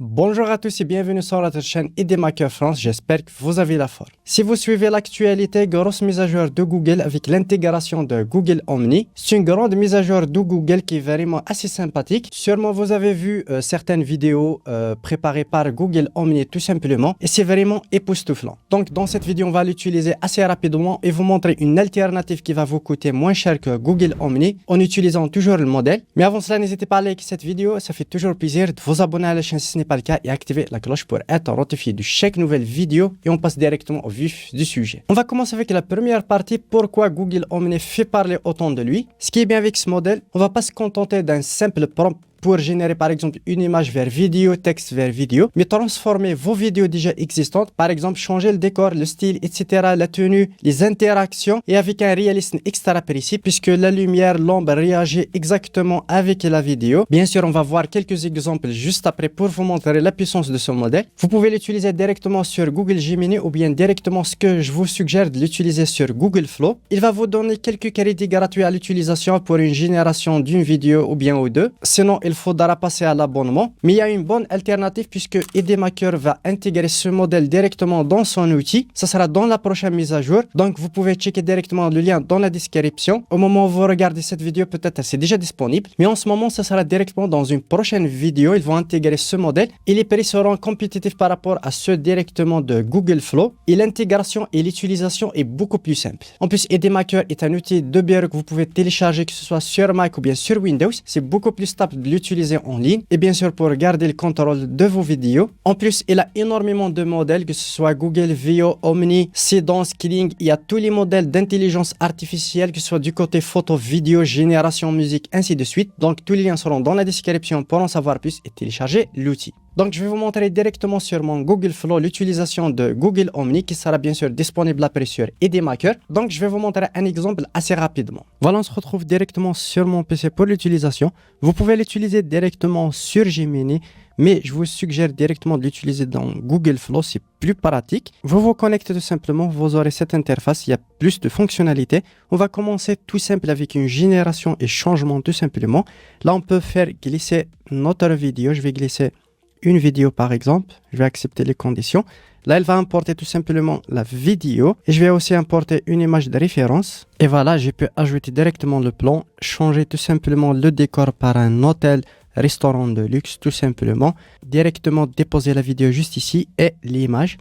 Bonjour à tous et bienvenue sur notre chaîne IDMaker France, j'espère que vous avez la forme. Si vous suivez l'actualité, grosse mise à jour de Google avec l'intégration de Google Omni. C'est une grande mise à jour de Google qui est vraiment assez sympathique. Sûrement vous avez vu certaines vidéos préparées par Google Omni tout simplement et c'est vraiment époustouflant. Donc dans cette vidéo on va l'utiliser assez rapidement et vous montrer une alternative qui va vous coûter moins cher que Google Omni en utilisant toujours le modèle. Mais avant cela n'hésitez pas à liker cette vidéo, ça fait toujours plaisir de vous abonner à la chaîne si ce n'est pas le cas et activer la cloche pour être notifié de chaque nouvelle vidéo et on passe directement au vif du sujet. On va commencer avec la première partie, pourquoi Google Omni fait parler autant de lui. Ce qui est bien avec ce modèle, on va pas se contenter d'un simple prompt pour générer par exemple une image vers vidéo, texte vers vidéo, mais transformer vos vidéos déjà existantes, par exemple changer le décor, le style, etc., la tenue, les interactions et avec un réalisme extra précis puisque la lumière, l'ombre réagit exactement avec la vidéo. Bien sûr, on va voir quelques exemples juste après pour vous montrer la puissance de ce modèle. Vous pouvez l'utiliser directement sur Google Gemini ou bien directement ce que je vous suggère de l'utiliser sur Google Flow. Il va vous donner quelques crédits gratuits à l'utilisation pour une génération d'une vidéo ou bien ou deux. Sinon, il faudra passer à l'abonnement, mais il y a une bonne alternative puisque IDMaker va intégrer ce modèle directement dans son outil. Ça sera dans la prochaine mise à jour, donc vous pouvez checker directement le lien dans la description. Au moment où vous regardez cette vidéo, peut-être c'est déjà disponible, mais en ce moment ça sera directement dans une prochaine vidéo. Ils vont intégrer ce modèle et les prix seront compétitifs par rapport à ceux directement de Google Flow et l'intégration et l'utilisation est beaucoup plus simple. En plus, IDMaker est un outil de bureau que vous pouvez télécharger que ce soit sur Mac ou bien sur Windows. C'est beaucoup plus stable de l'utiliser en ligne et bien sûr pour garder le contrôle de vos vidéos. En plus, il a énormément de modèles, que ce soit Google Veo, Omni, Seedance, Kling. Il y a tous les modèles d'intelligence artificielle, que ce soit du côté photo, vidéo, génération, musique, ainsi de suite. Donc tous les liens seront dans la description pour en savoir plus et télécharger l'outil. Donc je vais vous montrer directement sur mon Google Flow l'utilisation de Google Omni qui sera bien sûr disponible après sur IDMaker. Donc je vais vous montrer un exemple assez rapidement. Voilà, on se retrouve directement sur mon PC pour l'utilisation. Vous pouvez l'utiliser directement sur Gemini, mais je vous suggère directement de l'utiliser dans Google Flow, c'est plus pratique. Vous vous connectez tout simplement, vous aurez cette interface, il y a plus de fonctionnalités. On va commencer tout simple avec une génération et changement tout simplement. Là on peut faire glisser notre vidéo, je vais glisser une vidéo par exemple, je vais accepter les conditions. Là, elle va importer tout simplement la vidéo et je vais aussi importer une image de référence. Et voilà, je peux ajouter directement le plan, changer tout simplement le décor par un hôtel, restaurant de luxe tout simplement. Directement déposer la vidéo juste ici et l'image.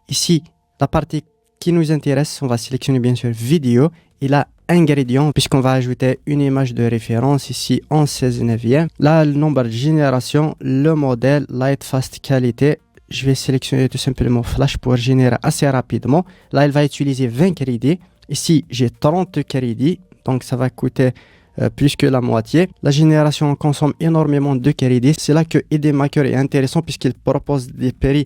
Ici, la partie qui nous intéresse, on va sélectionner bien sûr vidéo et là, ingrédients, puisqu'on va ajouter une image de référence ici en 16/9. Là, le nombre de générations, le modèle, light fast qualité. Je vais sélectionner tout simplement Flash pour générer assez rapidement. Là, elle va utiliser 20 crédits. Ici, j'ai 30 crédits, donc ça va coûter plus que la moitié. La génération consomme énormément de crédits. C'est là que IDMaker est intéressant puisqu'il propose des prix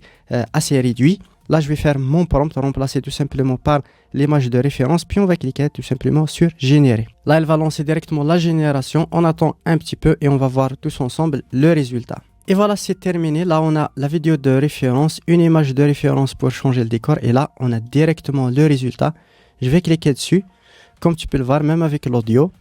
assez réduits. Là, je vais faire mon prompt, remplacer tout simplement par l'image de référence, puis on va cliquer tout simplement sur générer. Là, elle va lancer directement la génération. On attend un petit peu et on va voir tous ensemble le résultat. Et voilà, c'est terminé. Là, on a la vidéo de référence, une image de référence pour changer le décor. Et là, on a directement le résultat. Je vais cliquer dessus. Comme tu peux le voir, même avec l'audio.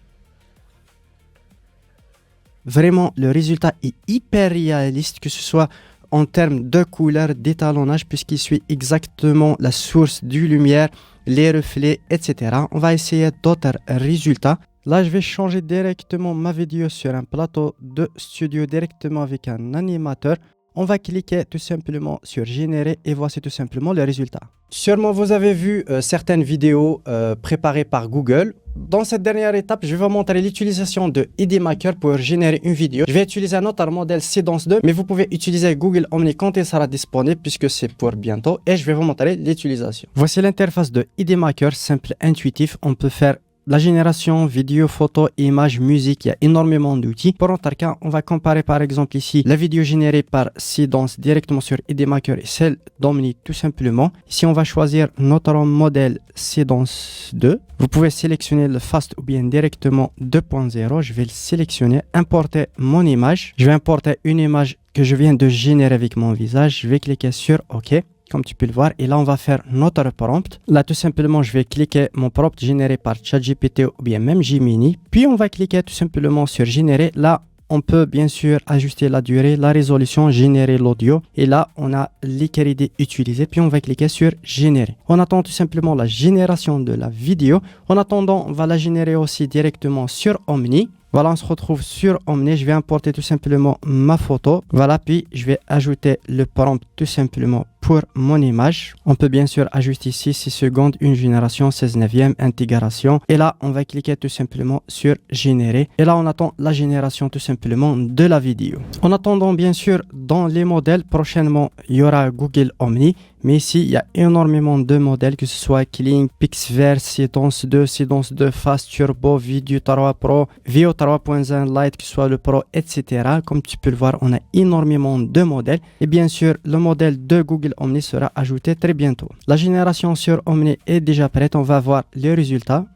Vraiment, le résultat est hyper réaliste, que ce soit en termes de couleur, d'étalonnage, puisqu'il suit exactement la source du lumière, les reflets, etc. On va essayer d'autres résultats. Là, je vais changer directement ma vidéo sur un plateau de studio directement avec un animateur. On va cliquer tout simplement sur générer et voici tout simplement le résultat. Sûrement, vous avez vu certaines vidéos préparées par Google. Dans cette dernière étape, je vais vous montrer l'utilisation de IDMaker pour générer une vidéo. Je vais utiliser un autre modèle Seedance 2, mais vous pouvez utiliser Google Omni quand il sera disponible puisque c'est pour bientôt et je vais vous montrer l'utilisation. Voici l'interface de IDMaker, simple, intuitif. On peut faire la génération, vidéo, photo, image, musique, il y a énormément d'outils. Pour notre cas, on va comparer par exemple ici la vidéo générée par Seedance directement sur IDMaker et celle d'Omni tout simplement. Ici, on va choisir notre modèle Seedance 2. Vous pouvez sélectionner le Fast ou bien directement 2.0. Je vais le sélectionner, importer mon image. Je vais importer une image que je viens de générer avec mon visage. Je vais cliquer sur OK. Comme tu peux le voir, et là on va faire notre prompt. Là tout simplement je vais cliquer mon prompt généré par ChatGPT ou bien même Gemini, puis on va cliquer tout simplement sur générer. Là on peut bien sûr ajuster la durée, la résolution, générer l'audio. Et là, on a les qualités utilisées. Puis on va cliquer sur générer. On attend tout simplement la génération de la vidéo. En attendant, on va la générer aussi directement sur Omni. Voilà, on se retrouve sur Omni. Je vais importer tout simplement ma photo. Voilà, puis je vais ajouter le prompt tout simplement pour mon image. On peut bien sûr ajuster ici 6 secondes, une génération, 16/9, intégration. Et là, on va cliquer tout simplement sur générer. Et là, on attend la génération tout simplement de la vidéo. En attendant, bien sûr, dans les modèles, prochainement, il y aura Google Omni. Mais ici, il y a énormément de modèles, que ce soit Kling, Pixverse, Seedance 2, Seedance 2 Fast, Turbo, Video 3 Pro, Vio 3.1 Lite, que ce soit le Pro, etc. Comme tu peux le voir, on a énormément de modèles. Et bien sûr, le modèle de Google Omni sera ajouté très bientôt. La génération sur Omni est déjà prête. On va voir les résultats.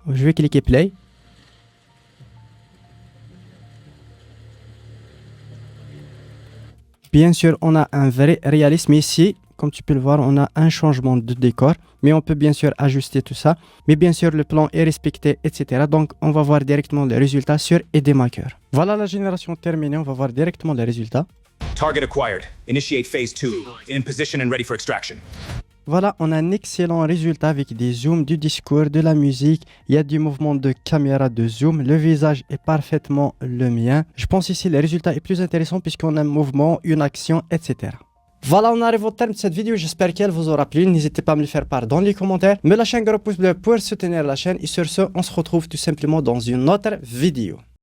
Je vais cliquer Play. Bien sûr, on a un vrai réalisme ici. Comme tu peux le voir, on a un changement de décor, mais on peut bien sûr ajuster tout ça. Mais bien sûr, le plan est respecté, etc. Donc, on va voir directement les résultats sur EDMaker. Voilà la génération terminée. On va voir directement les résultats. Target acquired. Initiate phase 2. In position and ready for extraction. Voilà, on a un excellent résultat avec des zooms, du discours, de la musique. Il y a du mouvement de caméra de zoom. Le visage est parfaitement le mien. Je pense ici le résultat est plus intéressant puisqu'on a un mouvement, une action, etc. Voilà, on arrive au terme de cette vidéo. J'espère qu'elle vous aura plu. N'hésitez pas à me le faire part dans les commentaires. Me lâchez un gros pouce bleu pour soutenir la chaîne. Et sur ce, on se retrouve tout simplement dans une autre vidéo.